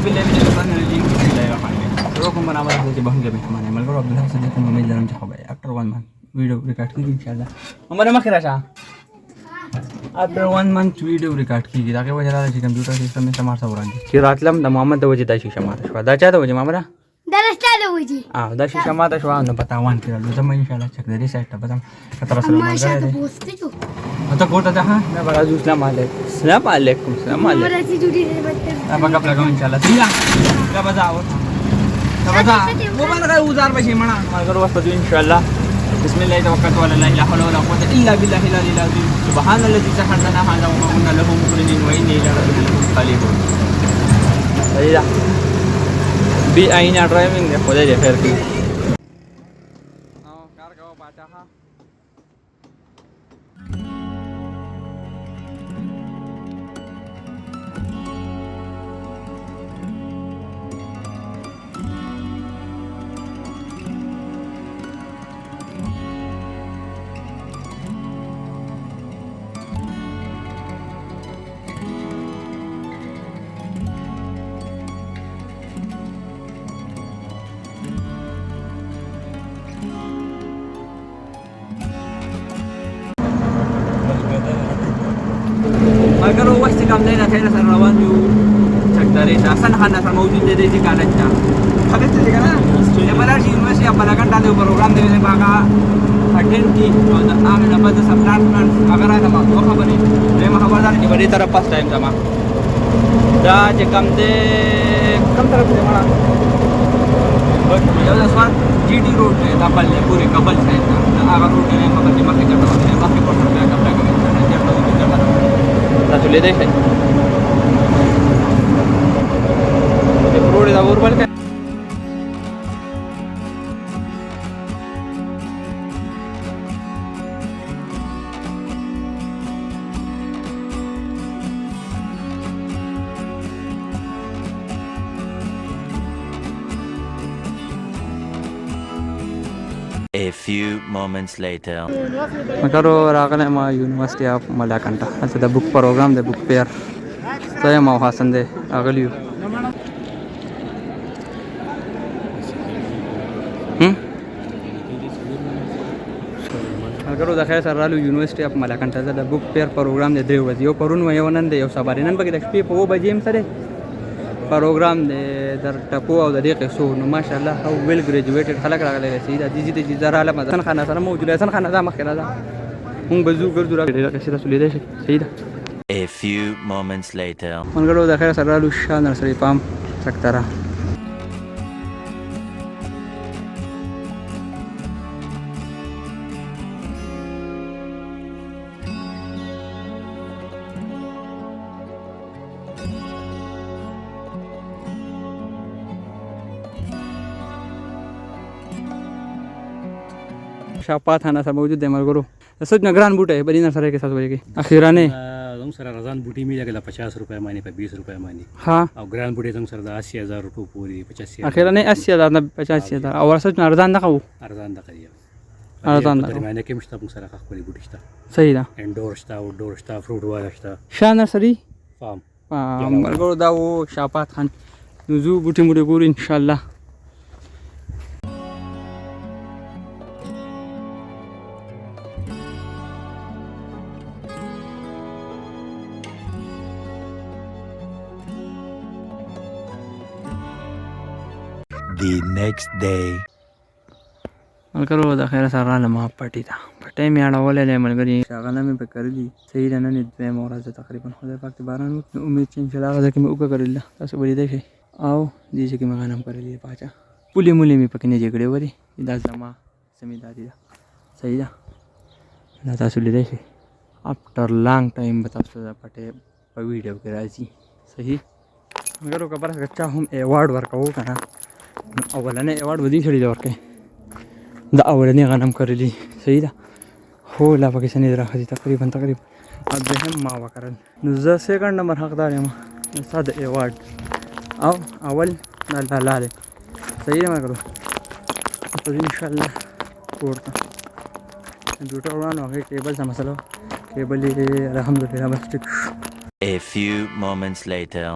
بالله من الشيطان الرجيم بسم الله الرحمن الرحیم شروع کوم برابر د بهن کې مهمان ملګرو عبد الله صدیق امید لرم چې خو به اکټر وان مان ویډیو ریکارډ کیږي ان شاء الله عمره مخه راشه اکټر وان مان ویډیو ریکارډ کیږي دا کې وجه دا چې کمپیوټر سیستم یې سمار سره وړاندې چې راتلم د محمد د وجه د شیشه ماته شو دا چا د وجه مامره درسته د وجه دا شیشه ماته شو نو پتا وان کړل زما ان شاء الله چک درې سایت ته بدم کتر سره ملګری ته کوټه ده ها دا بغاز السلام علیکم السلام علیکم السلام علیکم مرسي جوړې دې بچا دا بګه لګاو ان شاء الله سیدا دا بزاو دا بزا موبایل غو وزار بشي مړه مګر وسط ان شاء الله بسم الله توکلت على الله لا حول ولا قوه الا بالله العلي العظيم سبحان الذي سخر لنا هذا وما كنا له مقرنين وانا الى ربنا لمنقلبون سیدا بی آئینہ ڈرائیونگ دے خدا دے خیر کی کار کا باچا ہا اگر وہ وقت کم دینا خیر سر روان جو چکتا رہتا احسن خانہ سر موجود دے دیسی کالجا خبرت لے گا نا یہ بلارش یونیورسٹی اب بلا گھنٹہ دے پروگرام دے باقا اٹینڈ کی آگے نبت سب پلانٹ اگر آئے نما وہ خبری رہے خبردار کی بڑی طرف پاس ٹائم جمع دا چے کم دے کم طرف دے مڑا یہ سوال جی ٹی روڈ ہے دا بل پورے کبل سائڈ دا آگا روڈ ہے خبر دی مکہ چڑھا ہوتے ہیں باقی پڑھا ہوتے ہیں کبلا کبھی چلے دے روڈ دا اور بل کا A few moments later. مکرو راغله ما یونیورسيټي اف ملاکنټه اته د بوک پروګرام د بوک پیر ته ما حسن دې اغلیو مکرو د خیر سره رالو یونیورسيټي اف ملاکنټه د بوک پیر پروګرام د درې ورځې یو پرون یو نن د یو سبارینن پکې د شپې په 2 بجې سره پروګرام د در ټکو او د دې قصو نو ماشاءالله او ویل ګریجویټډ خلک راغلي سیدا دي دي چې زراله مدن خانه سره موجود حسن خانه دا مخکې راځه مونږ بزو ګرځو راغلي چې تاسو لیدای شئ سیدا A few moments later. منګړو د خیر سره رالو شان نرسري پام سکتره شاپات خانه سره موجود دی ملګرو سوچ نه ګران بوټه بلی نه سره کې ساس وایي اخیرا نه زموږ سره رضان بوټي میلګل 50 روپے باندې په 20 روپے باندې ها او ګران بوټي زموږ سره د 80000 روپے پوری 85000 اخیرا نه 80000 نه 85000 او سوچ نه ارزان نه کوو ارزان د قضیه ارزان نه درمیانه کې مشته موږ سره خپل بوټي شته صحیح ده انډور شته او ډور شته فروټ والا شته شان نرسري فارم ملګرو دا و شاپات خان نزو بوټي موټي ګور ان شاء الله The next day. ملګرو د خیر سره لمه پټی دا پټی مې اړولې نه ملګری شاغله مې پکړلی صحیح نه نه دوه مورز تقریبا خدای پاک ته باران امید چې ان شاء الله غزه کې مې وکړل تاسو ولې شي او دې چې مې غنم کړلې پاچا پولی مولې مې پکې نه جګړې وری دا زما سمیداری دا صحیح ده دا تاسو لیدای شئ افټر لانګ ټایم به تاسو دا پټی په ویډیو کې راځي صحیح مګر خبره کچا هم ایوارډ ورکوو کنه اولنې ایوارډ ودی شړې ورکې دا اولنې غنم کړلې صحیح ده هو لا پکې سنې راخدي تقریبا اب ما وکړل نو زه سیکنډ نمبر حقدار یم ساده ایوارډ او اول لا لا صحیح ده مګر تو ان شاء الله ورته کمپیوټر ورانو هغه کیبل څه مسله کیبل الحمدلله بس ټیک A few moments later.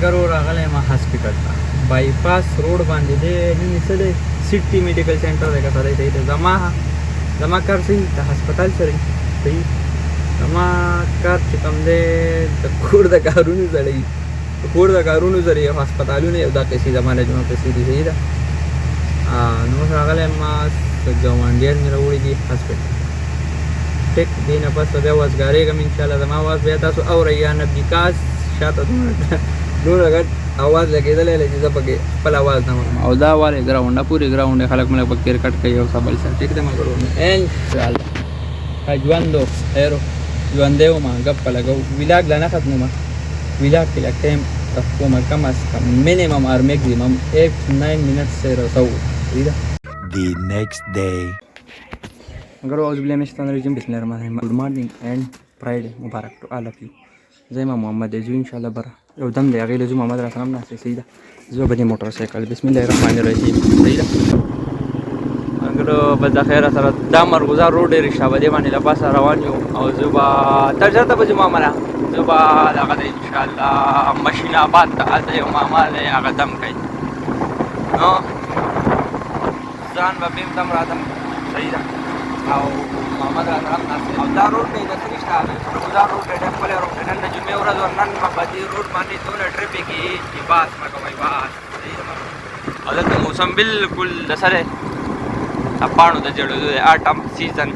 ملګرو راغلی ما هاسپټل ته بایپاس روډ باندې دی نن څه دی سټي میډیکل سینټر دی که څه دی صحیح دی زما کار صحیح د هسپتال سره صحیح زما کار چې کوم دی د کور د کارونو سره د کور د کارونو سره یو هسپتالونه یو دا پیسې زما له جمع پیسې دي صحیح ده نو راغلی ما ګاونډیان مې راوړي دي هسپټل ټیک دی نه پس بیا وزګارېږم انشاءالله زما اواز بیا تاسو اورئ یا نه بیکاز شاته دومره غټ اواز لګېدلی دی چې زه پکې خپل اواز نه وایم او دا والی ګراونډ پورې ګراونډ دی خلک ملک پکې کرکټ کوي یو څه بل څه ټیک دی ملګرو انشاءالله ښه ژوند و خیر ژوندی وم ګپه لګو ولاګ لا نه ختمومه ولاګ کې لږ ټایم رخومه کم از کم منیمم اور میکزیمم 8-9 منټس سے رسو صحیح ده The next day. مگر اعوذ باللہ من الشیطان الرجیم بسم اللہ الرحمن الرحیم گڈ مارننگ اینڈ فرائیڈے مبارک ټو آل اف یو زه ما محمد دی ان شاء الله بره یو دم دی هغې له ځو محمد راسره هم ناست دی صحیح ده زه به دې موټر سایکل بسم الله الرحمن الرحیم صحیح ده مګر بس د خیره سره دا مرغوزار روډ ډېر رښتا به دې باندې له پاسه روان یو او زه به تر چېرته به ځو مامله زه به دغه دی انشاءالله مشین آباد ته هلته یو ماما دی هغه دم کوي نو ځان به بیم دم راتم صحیح ده او محمد راسره هم ناست دی او دا روډ دی داسې نشته دا روډ دی ښکلی روډ دی نن د جمعې ورځ ور نن به په دې روډ باندې دونه ټرفیک وي چې بس مه کوئ بس صحیح ده او دلته موسم بالکل د څه دی د پاڼو د جړېدو دی اټم سیزن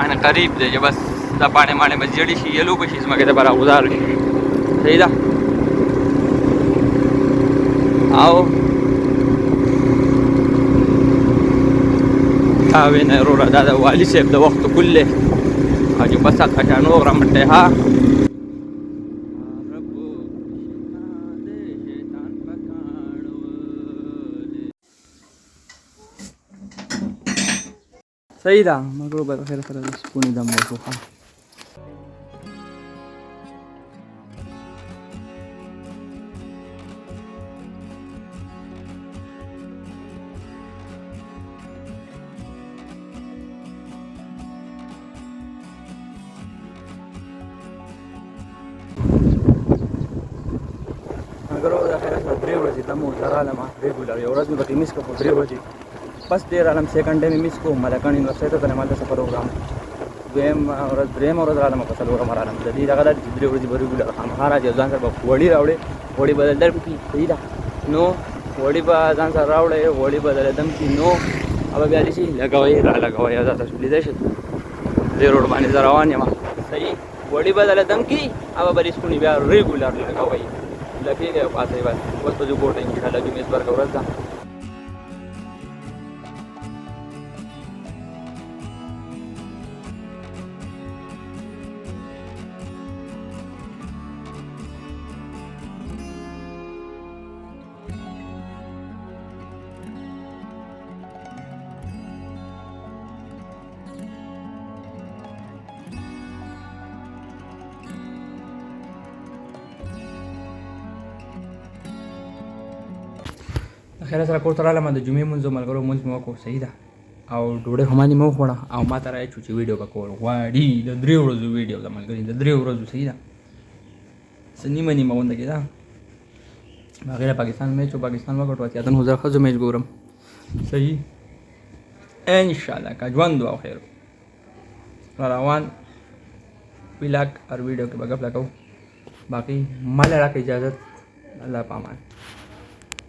ان قریب دی چې بس دا پاڼې ماڼې به زیړې شي یلو به شي ځمکې ته به راغوځار شي صحیح ده او وینه وروره دا د والي صاحب د وخت کله او چې بس کټانو غرمټه ها صحیح ده مګر به خیر سره سپونې دم وشو ښه مګر د خیر سره 3 ورځې دم ورسره ما ریګولر یو ورځ مې پکې میس کړو 3 ورځې first day रालम second day में मिस को मलकन यूनिवर्सिटी तो तने मालते सफर प्रोग्राम ब्रेम और रालम का सलवर मरालम जदी लगा जिद्रे वजी बरी गुला हम हारा जजान सर वडी रावडे वडी बदल दर की सही था नो वडी बाजान सर रावडे वडी बदल दम की नो अब ब्याली सी लगावई रा लगावई जाता सुली देश दे रोड बाने जरावान यमा सही वडी बदल दम की अब बरी स्कूनी ब्या रेगुलर लगावई लगे गए पास है बस जो कोट इंशाल्लाह जो मिस बार कवर था خیر سره کور ته رالم د جمعې مونځ ملګرو مونځ مې وکړو صحیح ده او ډوډۍ خو مې وخوړه او ما ته رایې چې ویډیو به کول غواړي د 3 ورځو ویډیو د ملګري د 3 ورځو صحیح ده څه نیمه غونډه کېده هغې له پاکستان میچ و پاکستان وګټو اتیاتن هزار ښځو میچ ګورم صحیح انشاءالله که ژوند او خیر را روان ولاګ اور ویډیو کې به ګپ لګو باقي مال راکړه اجازت الله پامان